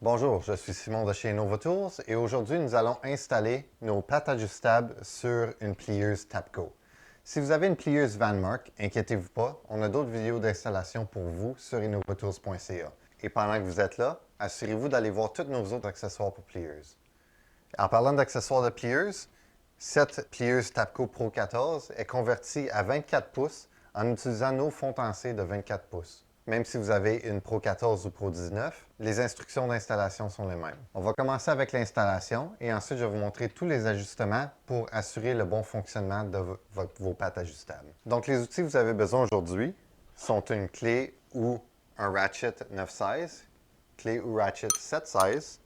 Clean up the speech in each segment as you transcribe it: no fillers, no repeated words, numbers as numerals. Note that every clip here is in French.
Bonjour, je suis Simon de chez InnovaTools et aujourd'hui nous allons installer nos pattes ajustables sur une plieuse Tapco. Si vous avez une plieuse Vanmark, inquiétez-vous pas, on a d'autres vidéos d'installation pour vous sur innovatools.ca. Et pendant que vous êtes là, assurez-vous d'aller voir tous nos autres accessoires pour plieuses. En parlant d'accessoires de plieuses, cette plieuse Tapco Pro 14 est convertie à 24 pouces en utilisant nos fonds en C de 24 pouces. Même si vous avez une Pro 14 ou Pro 19, les instructions d'installation sont les mêmes. On va commencer avec l'installation et ensuite je vais vous montrer tous les ajustements pour assurer le bon fonctionnement de vos pattes ajustables. Donc les outils que vous avez besoin aujourd'hui sont une clé ou un ratchet 9/16, clé ou ratchet 7/16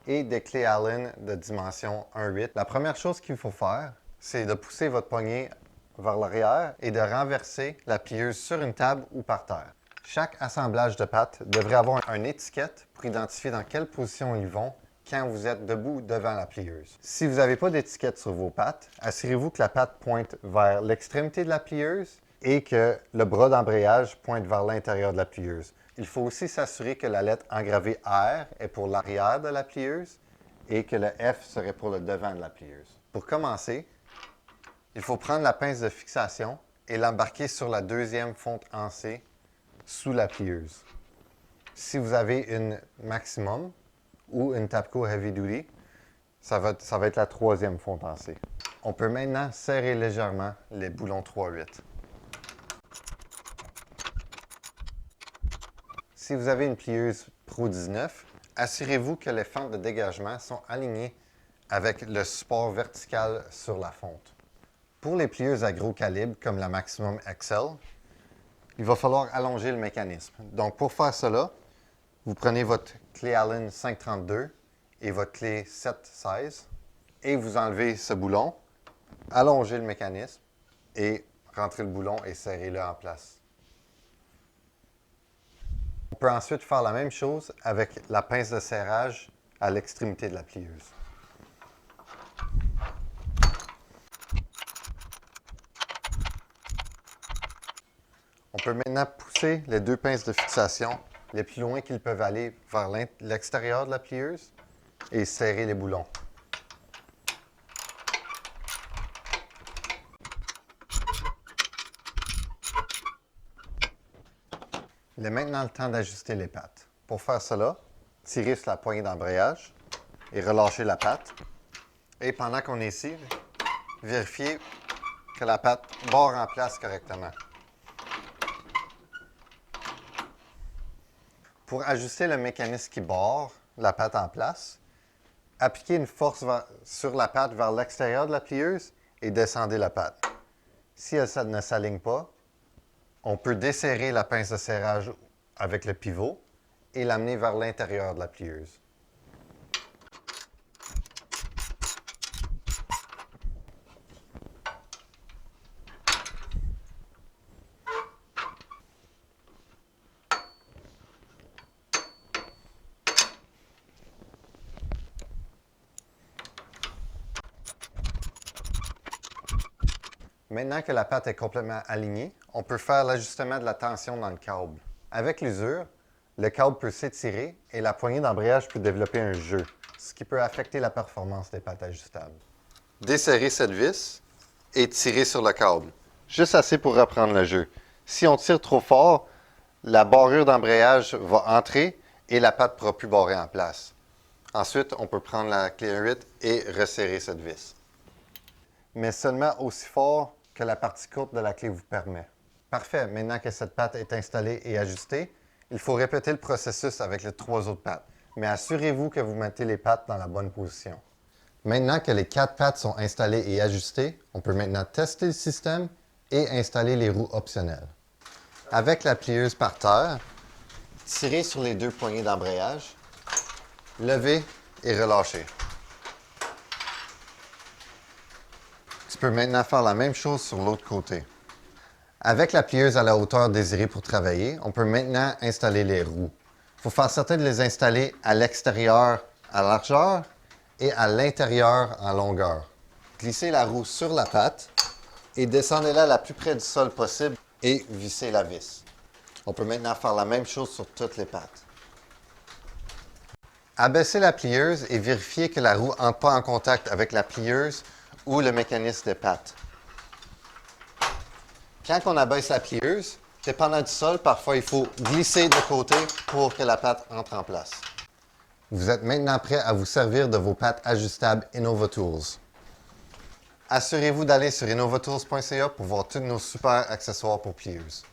et des clés Allen de dimension 1/8. La première chose qu'il faut faire, c'est de pousser votre poignet vers l'arrière et de renverser la plieuse sur une table ou par terre. Chaque assemblage de pattes devrait avoir une étiquette pour identifier dans quelle position ils vont quand vous êtes debout devant la plieuse. Si vous n'avez pas d'étiquette sur vos pattes, assurez-vous que la patte pointe vers l'extrémité de la plieuse et que le bras d'embrayage pointe vers l'intérieur de la plieuse. Il faut aussi s'assurer que la lettre engravée R est pour l'arrière de la plieuse et que le F serait pour le devant de la plieuse. Pour commencer, il faut prendre la pince de fixation et l'embarquer sur la deuxième fonte en C sous la plieuse. Si vous avez une Maximum ou une Tapco Heavy Duty, ça va être la troisième fonte en C. On peut maintenant serrer légèrement les boulons 3/8. Si vous avez une plieuse Pro 19, assurez-vous que les fentes de dégagement sont alignées avec le support vertical sur la fonte. Pour les plieuses à gros calibre, comme la Maximum XL, il va falloir allonger le mécanisme. Donc, pour faire cela, vous prenez votre clé Allen 532 et votre clé 7/16 et vous enlevez ce boulon, allongez le mécanisme et rentrez le boulon et serrez-le en place. On peut ensuite faire la même chose avec la pince de serrage à l'extrémité de la plieuse. On peut maintenant pousser les deux pinces de fixation les plus loin qu'ils peuvent aller vers l'extérieur de la plieuse et serrer les boulons. Il est maintenant le temps d'ajuster les pattes. Pour faire cela, tirez sur la poignée d'embrayage et relâchez la patte. Et pendant qu'on est ici, vérifiez que la patte barre en place correctement. Pour ajuster le mécanisme qui barre la patte en place, appliquez une force sur la patte vers l'extérieur de la plieuse et descendez la patte. Si elle ne s'aligne pas, on peut desserrer la pince de serrage avec le pivot et l'amener vers l'intérieur de la plieuse. Maintenant que la patte est complètement alignée, on peut faire l'ajustement de la tension dans le câble. Avec l'usure, le câble peut s'étirer et la poignée d'embrayage peut développer un jeu, ce qui peut affecter la performance des pattes ajustables. Desserrez cette vis et tirez sur le câble, juste assez pour reprendre le jeu. Si on tire trop fort, la barrure d'embrayage va entrer et la patte ne pourra plus barrer en place. Ensuite, on peut prendre la clé 1/8 et resserrer cette vis. Mais seulement aussi fort que la partie courte de la clé vous permet. Parfait, maintenant que cette patte est installée et ajustée, il faut répéter le processus avec les trois autres pattes, mais assurez-vous que vous mettez les pattes dans la bonne position. Maintenant que les 4 pattes sont installées et ajustées, on peut maintenant tester le système et installer les roues optionnelles. Avec la plieuse par terre, tirez sur les deux poignées d'embrayage, levez et relâchez. Tu peux maintenant faire la même chose sur l'autre côté. Avec la plieuse à la hauteur désirée pour travailler, on peut maintenant installer les roues. Il faut faire certain de les installer à l'extérieur à largeur et à l'intérieur en longueur. Glissez la roue sur la patte et descendez-la le plus près du sol possible et vissez la vis. On peut maintenant faire la même chose sur toutes les pattes. Abaissez la plieuse et vérifiez que la roue n'entre pas en contact avec la plieuse ou le mécanisme des pattes. Quand on abaisse la plieuse, dépendant du sol, parfois il faut glisser de côté pour que la patte entre en place. Vous êtes maintenant prêt à vous servir de vos pattes ajustables InnovaTools. Assurez-vous d'aller sur innovatools.ca pour voir tous nos super accessoires pour plieuses.